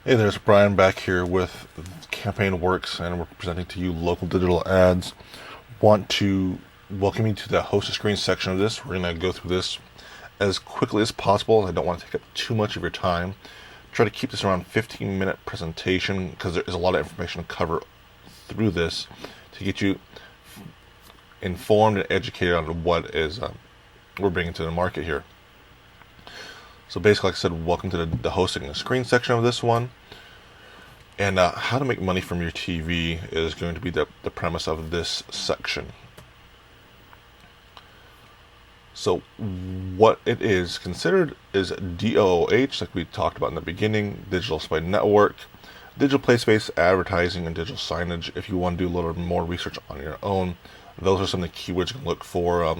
Hey, there's Brian back here with Campaign Works, and we're presenting to you local digital ads. Want to welcome you to the host a screen section of this. We're going to go through this as quickly as possible. I don't want to take up too much of your time. Try to keep this around 15-minute presentation because there is a lot of information to cover through this to get you informed and educated on what is we're bringing to the market here. So basically, like I said, welcome to the hosting the screen section of this one. And how to make money from your TV is going to be the premise of this section. So what it is considered is DOOH, like we talked about in the beginning, digital display network, digital play space, advertising, and digital signage. If you want to do a little more research on your own, those are some of the keywords you can look for.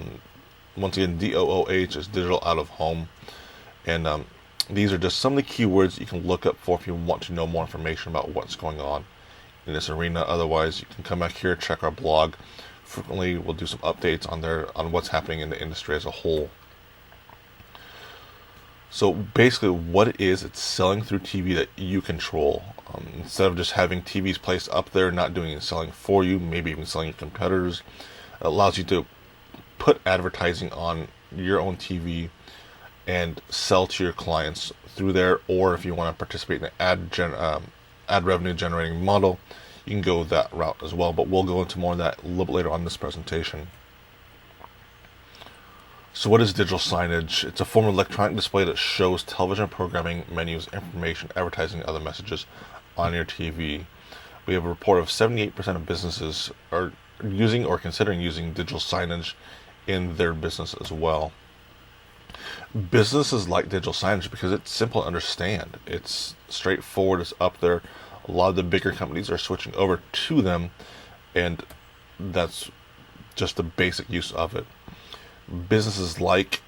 Once again, DOOH is digital out of home. And these are just some of the keywords you can look up for if you want to know more information about what's going on in this arena. Otherwise, you can come back here, check our blog. Frequently, we'll do some updates on there on what's happening in the industry as a whole. So basically, what it is, it's selling through TV that you control. Instead of just having TVs placed up there, not doing selling for you, maybe even selling your competitors, it allows you to put advertising on your own TV and sell to your clients through there. Or if you want to participate in the ad revenue generating model, you can go that route as well. But we'll go into more of that a little bit later on in this presentation. So what is digital signage? It's a form of electronic display that shows television programming, menus, information, advertising, and other messages on your TV. We have a report of 78% of businesses are using or considering using digital signage in their business as well. Businesses like digital signage because it's simple to understand. It's straightforward. It's up there. A lot of the bigger companies are switching over to them, and that's just the basic use of it. Businesses like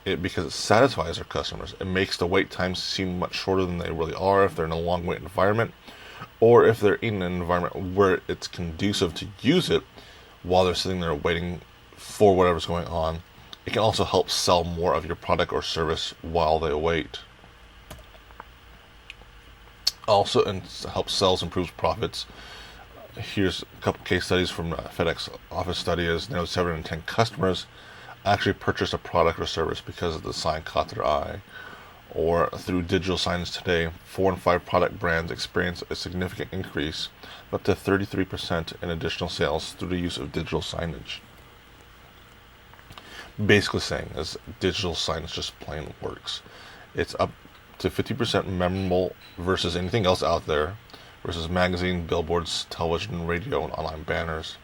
it because it satisfies their customers. It makes the wait times seem much shorter than they really are if they're in a long wait environment, or if they're in an environment where it's conducive to use it while they're sitting there waiting for whatever's going on. It can also help sell more of your product or service while they wait. Also, and helps sales, improves profits. Here's a couple case studies from FedEx office study. Is 7 in 10 customers actually purchase a product or service because the sign caught their eye. Or through digital signage today, 4 in 5 product brands experience a significant increase, up to 33% in additional sales through the use of digital signage. Basically saying is digital signage just plain works. It's up to 50% memorable versus anything else out there, versus magazine, billboards, television, radio, and online banners.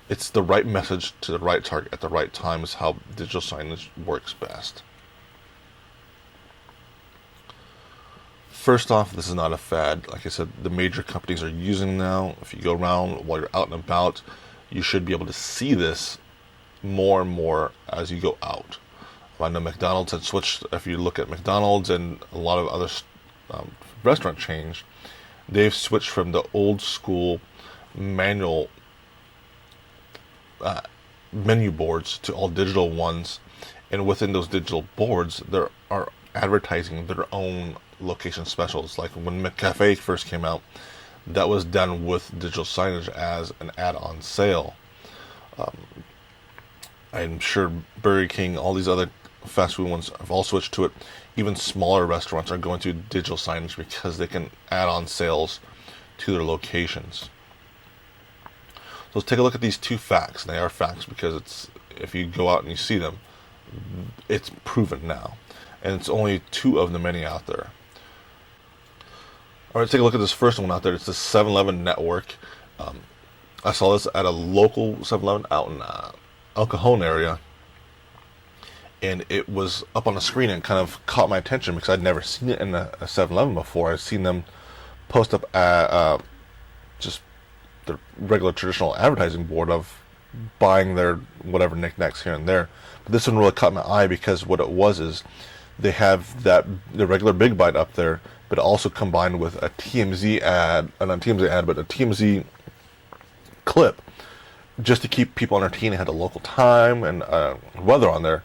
It's the right message to the right target at the right time is how digital signage works best. First off, this is not a fad. Like I said, the major companies are using now. If you go around while you're out and about, you should be able to see this more and more as you go out. I know McDonald's had switched. If you look at McDonald's and a lot of other restaurant chains, they've switched from the old school manual menu boards to all digital ones, and within those digital boards there are advertising their own location specials. Like when McCafe first came out, that was done with digital signage as an add-on sale. I'm sure Burger King, all these other fast food ones have all switched to it. Even smaller restaurants are going to digital signage because they can add on sales to their locations. So let's take a look at these two facts. And they are facts because it's, if you go out and you see them, it's proven now. And it's only 2 of the many out there. Alright, let's take a look at this first one out there. It's the 7-Eleven network. I saw this at a local 7-Eleven out in El Cajon area, and it was up on a screen and kind of caught my attention because I'd never seen it in a 7-Eleven before. I'd seen them post up just the regular traditional advertising board of buying their whatever knickknacks here and there, but this one really caught my eye because what it was is they have the regular Big Bite up there, but also combined with a TMZ ad, not a TMZ ad, but a TMZ clip, just to keep people entertained. It had a local time and weather on there,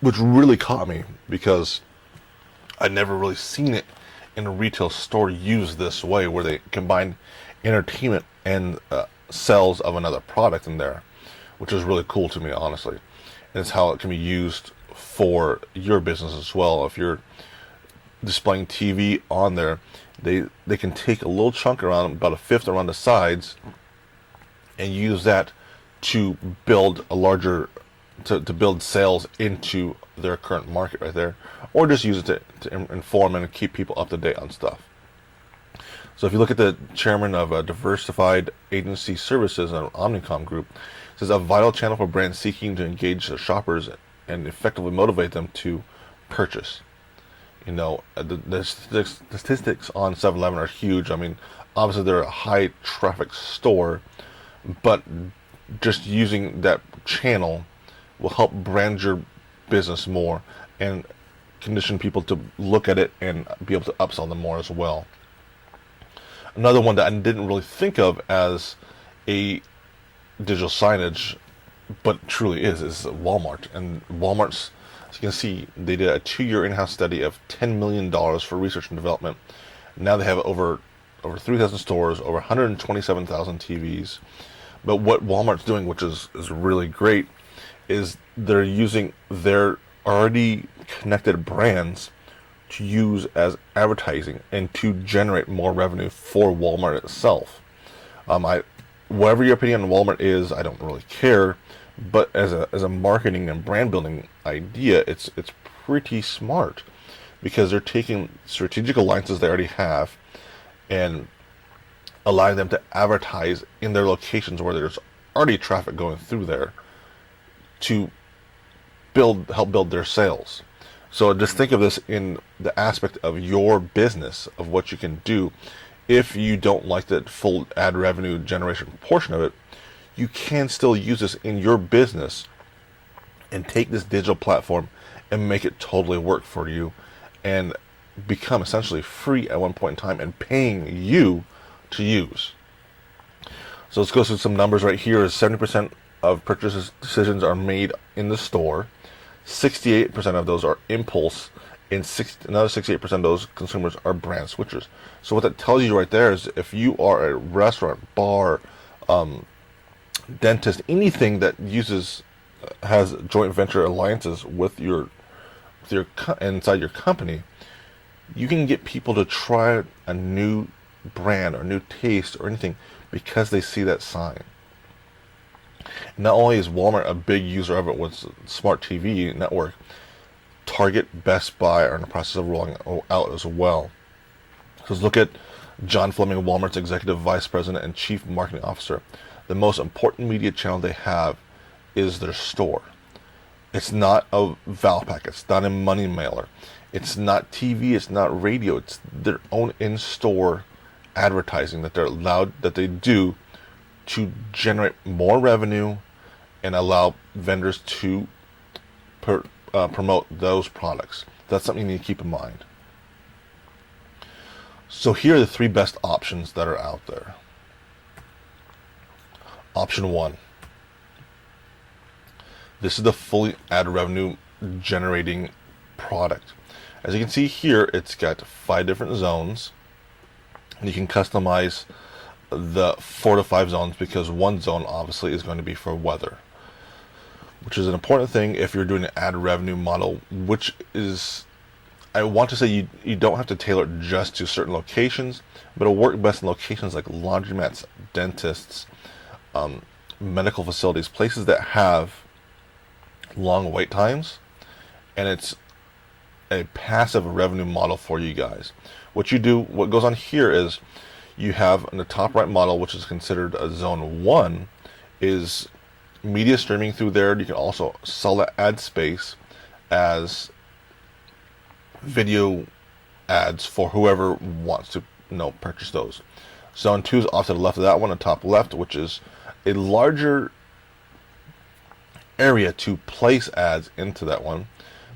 which really caught me because I'd never really seen it in a retail store use this way, where they combine entertainment and sales of another product in there, which is really cool to me, honestly. And it's how it can be used for your business as well. If you're displaying TV on there, they can take a little chunk around, about a fifth around the sides, and use that to build a larger, to build sales into their current market right there, or just use it to inform and keep people up to date on stuff. So if you look at the chairman of Diversified Agency Services, an Omnicom group, it says a vital channel for brands seeking to engage their shoppers and effectively motivate them to purchase. You know, the statistics on 7-Eleven are huge. I mean, obviously they're a high traffic store, but just using that channel will help brand your business more and condition people to look at it and be able to upsell them more as well. Another one that I didn't really think of as a digital signage, but truly is Walmart. And Walmart's, as you can see, they did a 2-year in-house study of $10 million for research and development. Now they have over 3,000 stores, over 127,000 TVs. But what Walmart's doing, which is really great, is they're using their already connected brands to use as advertising and to generate more revenue for Walmart itself. Whatever your opinion on Walmart is, I don't really care. But as a marketing and brand building idea, it's pretty smart, because they're taking strategic alliances they already have and allowing them to advertise in their locations where there's already traffic going through there to help build their sales. So just think of this in the aspect of your business, of what you can do. If you don't like the full ad revenue generation portion of it, you can still use this in your business and take this digital platform and make it totally work for you and become essentially free at one point in time and paying you to use. So let's go through some numbers right here. 70% of purchase decisions are made in the store. 68% of those are impulse, and another 68% of those consumers are brand switchers. So what that tells you right there is, if you are a restaurant, bar, dentist, anything that has joint venture alliances with your inside your company, you can get people to try a new brand or new taste or anything because they see that sign. Not only is Walmart a big user of it with Smart TV network, Target, Best Buy are in the process of rolling out as well. So let's look at John Fleming, Walmart's Executive Vice President and Chief Marketing Officer. The most important media channel they have is their store. It's not a Valpak, it's not a money mailer, it's not TV, it's not radio, it's their own in-store advertising that they do to generate more revenue and allow vendors to promote those products. That's something you need to keep in mind. So here are the 3 best options that are out there. Option 1. This is the fully ad revenue generating product. As you can see here, it's got 5 different zones. And you can customize the 4 to 5 zones, because one zone obviously is going to be for weather, which is an important thing if you're doing an ad revenue model, which is, I want to say, you don't have to tailor it just to certain locations, but it'll work best in locations like laundromats, dentists, medical facilities, places that have long wait times, and it's a passive revenue model for you guys. What goes on here is, you have in the top right model, which is considered a zone 1, is media streaming through there. You can also sell that ad space as video ads for whoever wants to purchase those. Zone 2 is off to the left of that one, the top left, which is a larger area to place ads into that one.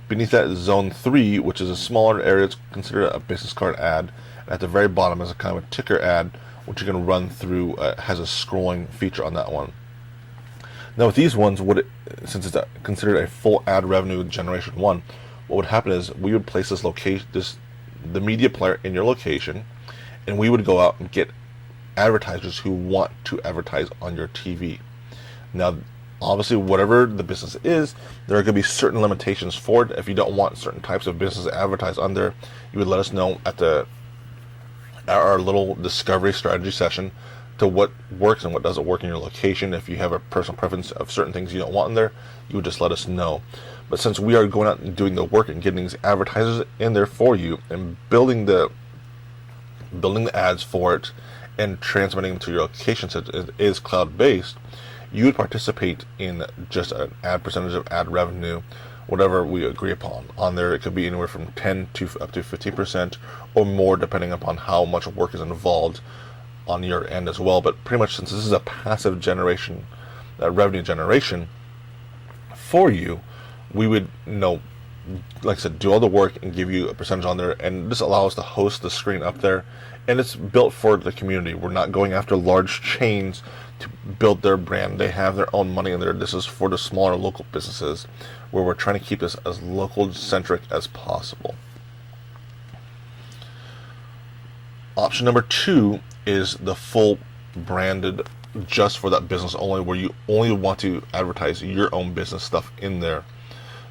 Beneath that is zone 3, which is a smaller area. It's considered a business card ad. And at the very bottom is a kind of a ticker ad, which you can run through. Has a scrolling feature on that one. Now with these ones, since it's considered a full ad revenue generation one, what would happen is we would place this the media player in your location, and we would go out and get advertisers who want to advertise on your TV. Now, obviously, whatever the business is, there are going to be certain limitations for it. If you don't want certain types of business to advertise on there, you would let us know at our little discovery strategy session to what works and what doesn't work in your location. If you have a personal preference of certain things you don't want in there, you would just let us know. But since we are going out and doing the work and getting these advertisers in there for you and building the ads for it and transmitting them to your location, since it is cloud-based, you would participate in just an ad percentage of ad revenue, whatever we agree upon. On there, it could be anywhere from 10 to up to 15% or more, depending upon how much work is involved on your end as well. But pretty much, since this is a passive generation, revenue generation for you, we would, like I said, do all the work and give you a percentage on there, and this allows us to host the screen up there, and it's built for the community. We're not going after large chains to build their brand. They have their own money in there. This is for the smaller local businesses, where we're trying to keep this as local centric as possible. Option number 2 is the full branded, just for that business only, where you only want to advertise your own business stuff in there,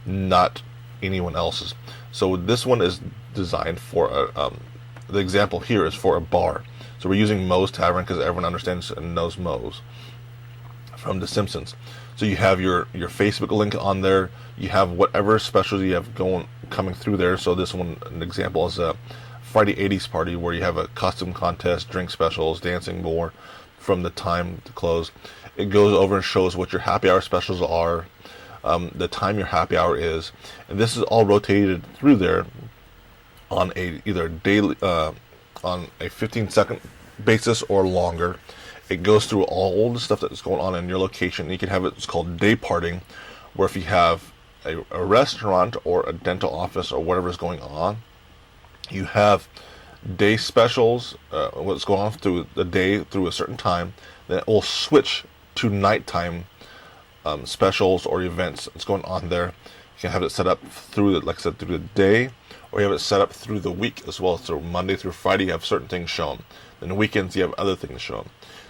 not anyone else's. So this one is designed for the example here is for a bar. So we're using Moe's Tavern because everyone understands and knows Moe's from The Simpsons. So you have your Facebook link on there. You have whatever specials you have coming through there. So this one, an example, is a Friday 80s party where you have a costume contest, drink specials, dancing more from the time to close. It goes over and shows what your happy hour specials are, the time your happy hour is, and this is all rotated through there on either daily, on a 15-second basis or longer. It goes through all the stuff that's going on in your location. You can have it's called day parting, where if you have a restaurant or a dental office or whatever is going on, you have day specials, what's going on through the day through a certain time. Then it will switch to nighttime specials or events that's going on there. You can have it set up through, like I said, through the day, or you have it set up through the week as well. So Monday through Friday, you have certain things shown. Then the weekends, you have other things shown.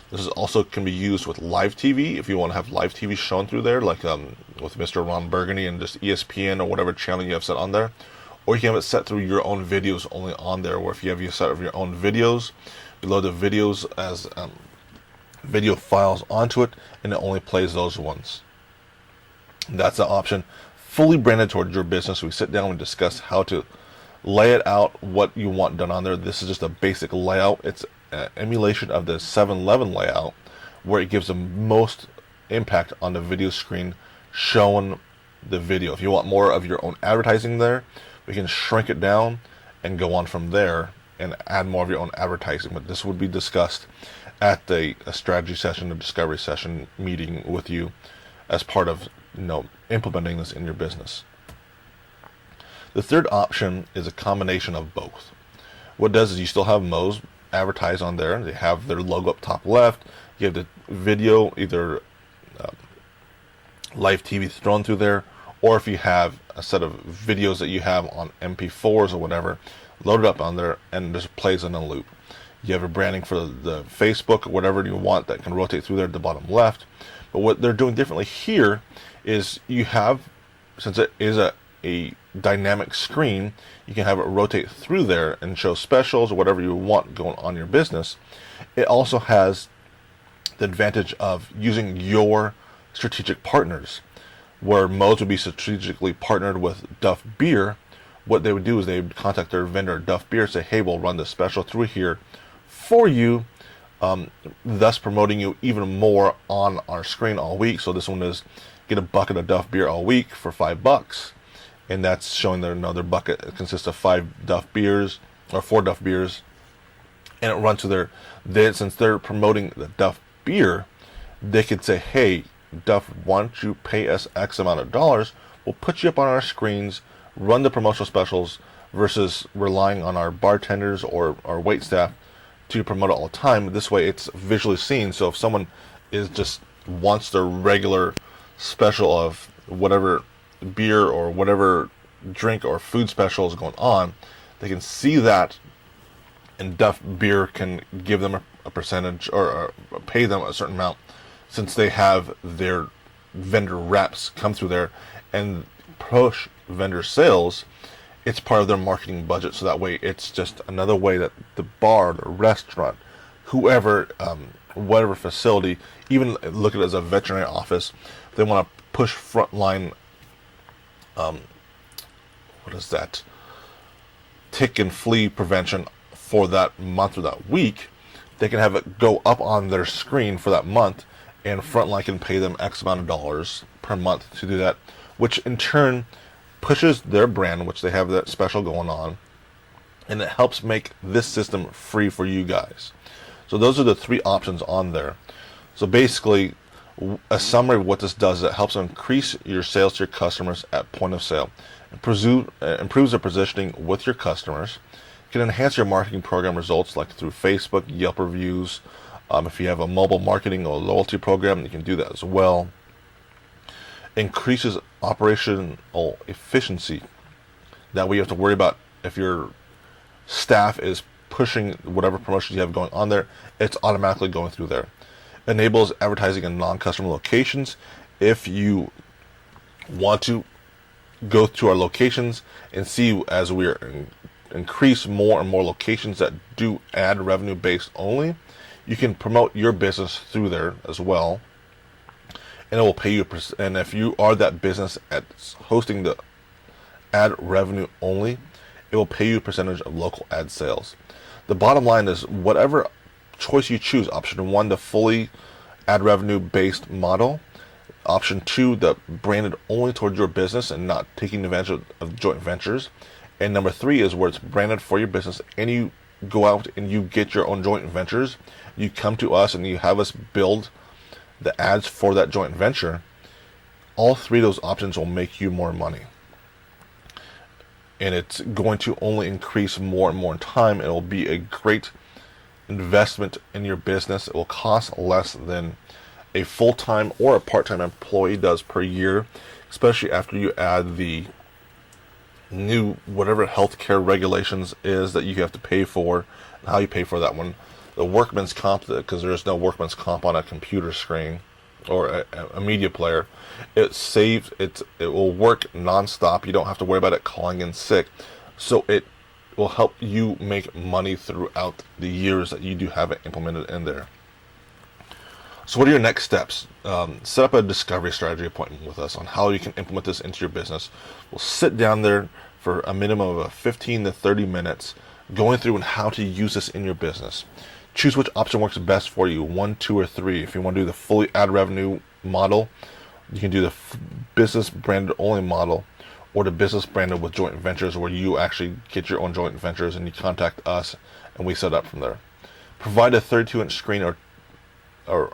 This is also can be used with live TV if you want to have live TV shown through there, like with Mr. Ron Burgundy and just ESPN or whatever channel you have set on there. Or you can have it set through your own videos only on there, where if you have your set of your own videos, you load the videos as video files onto it, and it only plays those ones. That's the option. Fully branded towards your business. We sit down and discuss how to lay it out, what you want done on there. This is just a basic layout. It's an emulation of the 7-Eleven layout, where it gives the most impact on the video screen showing the video. If you want more of your own advertising there, we can shrink it down and go on from there and add more of your own advertising. But this would be discussed at a strategy session, a discovery session meeting with you as part of implementing this in your business. The third option is a combination of both. What it does is you still have Moe's advertise on there. They have their logo up top left. You have the video, either live TV thrown through there, or if you have a set of videos that you have on MP4s or whatever, load it up on there and just plays in a loop. You have a branding for the Facebook or whatever you want that can rotate through there at the bottom left. But what they're doing differently here is you have, since it is a dynamic screen, you can have it rotate through there and show specials or whatever you want going on in your business. It also has the advantage of using your strategic partners, where Moe's would be strategically partnered with Duff Beer. What they would do is they would contact their vendor, Duff Beer, say, hey, we'll run this special through here for you, thus promoting you even more on our screen all week. So this one is get a bucket of Duff Beer all week for $5, and that's showing their another bucket. It consists of 5 Duff Beers or 4 Duff Beers, and it runs to since they're promoting the Duff Beer, they could say, hey, Duff, why don't you pay us X amount of dollars? We'll put you up on our screens, run the promotional specials, versus relying on our bartenders or our wait staff to promote it all the time. This way it's visually seen. So if someone wants their regular special of whatever beer or whatever drink or food special is going on, They can see that, and Duff Beer can give them a percentage, or pay them a certain amount, since they have their vendor reps come through there and push vendor sales. It's part of their marketing budget, so that way it's just another way that the bar, the restaurant, whoever, whatever facility, even look at it as a veterinary office, they want to push frontline, what is that, tick and flea prevention for that month or that week. They can have it go up on their screen for that month, and Frontline can pay them X amount of dollars per month to do that, which in turn pushes their brand, which they have that special going on, and it helps make this system free for you guys. So those are the three options on there. So basically, a summary of what this does is it helps increase your sales to your customers at point of sale. It improves their positioning with your customers. It can enhance your marketing program results, like through Facebook, Yelp reviews. If you have a mobile marketing or loyalty program, you can do that as well. Increases operational efficiency. That way you have to worry about if your staff is pushing whatever promotions you have going on there, it's automatically going through there. Enables advertising in non-customer locations. If you want to go to our locations and see, as we increase more and more locations that do ad revenue based only, you can promote your business through there as well, and it will pay you. And if you are that business at hosting the ad revenue only, it will pay you a percentage of local ad sales. The bottom line is, whatever choice you choose, option 1, the fully ad revenue based model, option 2, the branded only toward your business and not taking advantage of joint ventures, and number 3 is where it's branded for your business and you go out and you get your own joint ventures. You come to us and you have us build the ads for that joint venture. All three of those options will make you more money, and it's going to only increase more and more in time. It will be a great investment in your business. It will cost less than a full-time or a part-time employee does per year, especially after you add the new whatever healthcare regulations is that you have to pay for, and how you pay for that one. The workman's comp, because there's no workman's comp on a computer screen or a media player, it will work non-stop. You don't have to worry about it calling in sick, so it will help you make money throughout the years that you do have it implemented in there. So what are your next steps? Set up a discovery strategy appointment with us on how you can implement this into your business. We'll sit down there for a minimum of 15 to 30 minutes going through and how to use this in your business. Choose which option works best for you, 1, 2, or 3. If you want to do the fully ad revenue model, you can do the business branded only model, or the business branded with joint ventures, where you actually get your own joint ventures and you contact us and we set up from there. Provide a 32-inch screen or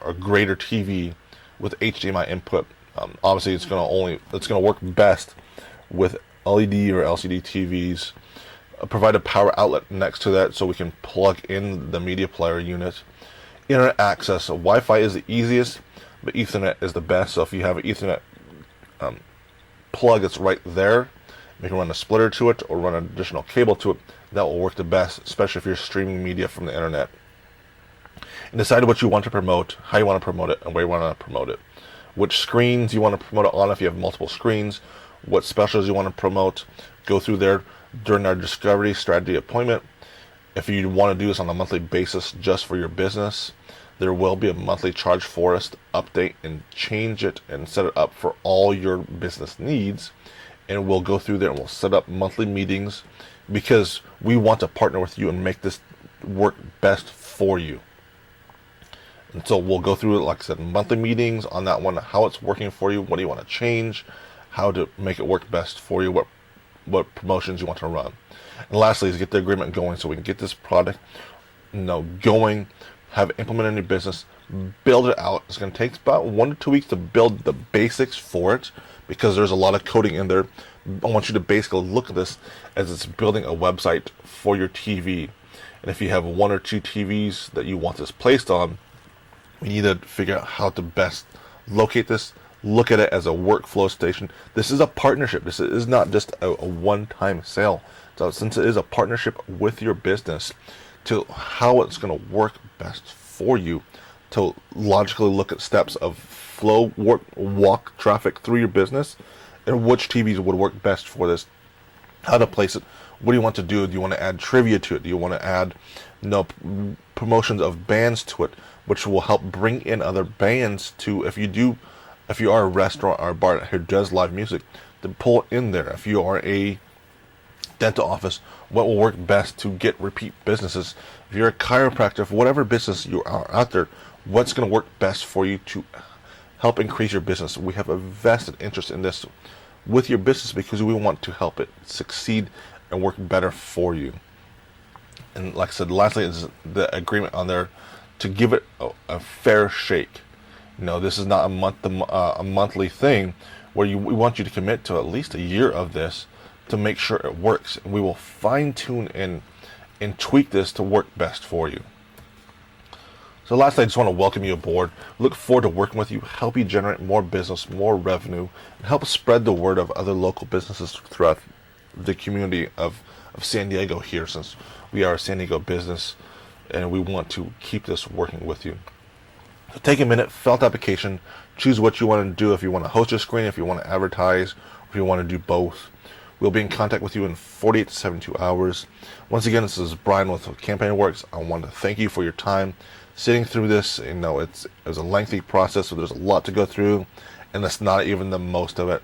a greater TV with HDMI input. Obviously, it's going to work best with LED or LCD TVs. Provide a power outlet next to that so we can plug in the media player unit. Internet access. Wi-Fi is the easiest, but Ethernet is the best. So if you have an Ethernet plug, it's right there. You can run a splitter to it or run an additional cable to it. That will work the best, especially if you're streaming media from the internet. And decide what you want to promote, how you want to promote it, and where you want to promote it. Which screens you want to promote it on if you have multiple screens. What specials you want to promote. Go through there during our discovery strategy appointment. If you want to do this on a monthly basis just for your business, there will be a monthly charge for us to update and change it and set it up for all your business needs. And we'll go through there and we'll set up monthly meetings, because we want to partner with you and make this work best for you. And so we'll go through it, like I said, monthly meetings on that one, how it's working for you, what do you want to change, how to make it work best for you, what promotions you want to run. And lastly is get the agreement going so we can get this product going, have it implemented in your business, build it out. It's going to take about 1 to 2 weeks to build the basics for it, because there's a lot of coding in there. I want you to basically look at this as it's building a website for your TV. And if you have 1 or 2 TVs that you want this placed on, we need to figure out how to best locate this, look at it as a workflow station. This is a partnership. This is not just a one-time sale. So since it is a partnership with your business, to how it's going to work best for you, to logically look at steps of flow, walk traffic through your business, and which TVs would work best for this, how to place it, what do you want to do? Do you want to add trivia to it? Do you want to add promotions of bands to it, which will help bring in other bands to, if you are a restaurant or a bar who does live music, to pull in there. If you are a dental office, what will work best to get repeat businesses? If you're a chiropractor, whatever business you are out there, what's going to work best for you to help increase your business? We have a vested interest in this with your business because we want to help it succeed and work better for you. And like I said, lastly is the agreement on there to give it a fair shake. This is not a monthly thing where we want you to commit to at least a year of this to make sure it works. And we will fine tune and tweak this to work best for you. So lastly, I just want to welcome you aboard. Look forward to working with you, help you generate more business, more revenue, and help spread the word of other local businesses throughout the community of San Diego here, since we are a San Diego business and we want to keep this working with you. So take a minute, fill out the application, choose what you want to do, if you want to host your screen, if you want to advertise, if you want to do both. We'll be in contact with you in 48 to 72 hours. Once again, this is Brian with Campaign Works. I want to thank you for your time sitting through this. It was a lengthy process, so there's a lot to go through, and that's not even the most of it.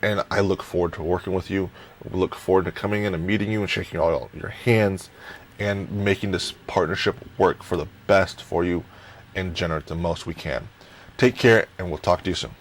And I look forward to working with you. We look forward to coming in and meeting you and shaking all your hands and making this partnership work for the best for you and generate the most we can. Take care, and we'll talk to you soon.